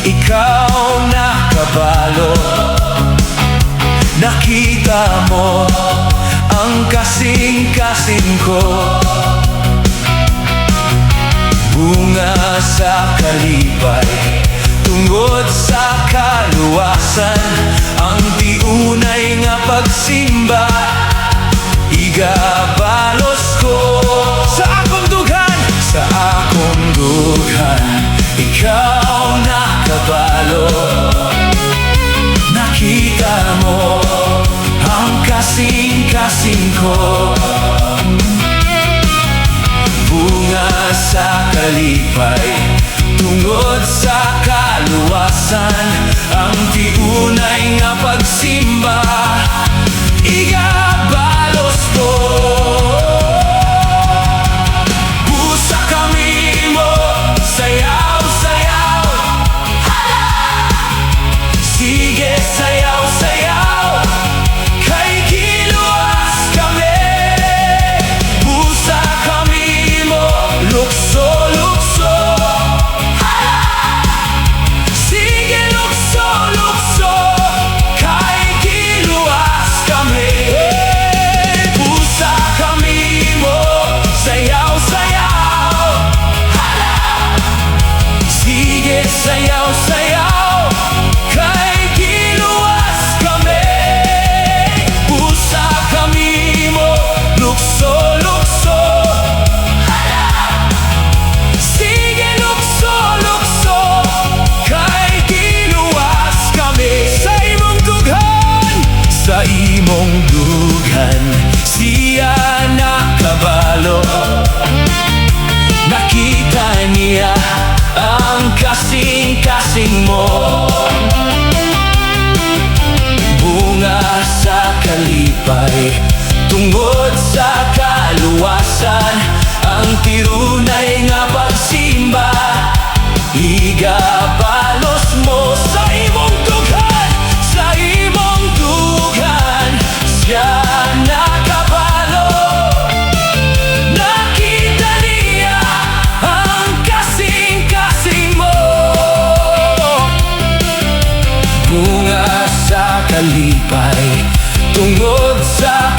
Ikaw na kabalo, nakita mo ang kasing-kasing ko. Bunga sa kalipay, tungod sa kaluwasan, ang tiunay nga pagsimba, igabalos ko sa akong dughan, sa akong dughan. Ikaw na kabalo, nakita mo ang kasing-kasing ko. Bunga sa kalipay, tungod sa kaluwasan, ang tiunay nga pagsimba, igabalos ko. Busa kami mo, sayaw-sayaw, sige sayaw-sayaw, kay kiluwas kami. Busa kami mo, lukso-lukso, sige lukso-lukso, kay kiluwas kami. Busa kami mo, sayaw-sayaw, sige sayaw-sayaw, kay kiluwas kami. Busa kami mo, lukso-lukso, sige lukso-lukso, kay kiluwas kami. Sa imong dughan, sa imong dughan, siya nakabalo, nakita niya ang kasing-kasing mo. Bunga sa kalipay, tungod sa kaluwasan, ang tirunay nga pagsimba, igabalos mo sa imong dughan, sa imong dughan. Siya nakabalo, nakita niya ang kasing-kasing mo. Bunga sa kalipay, tungod sa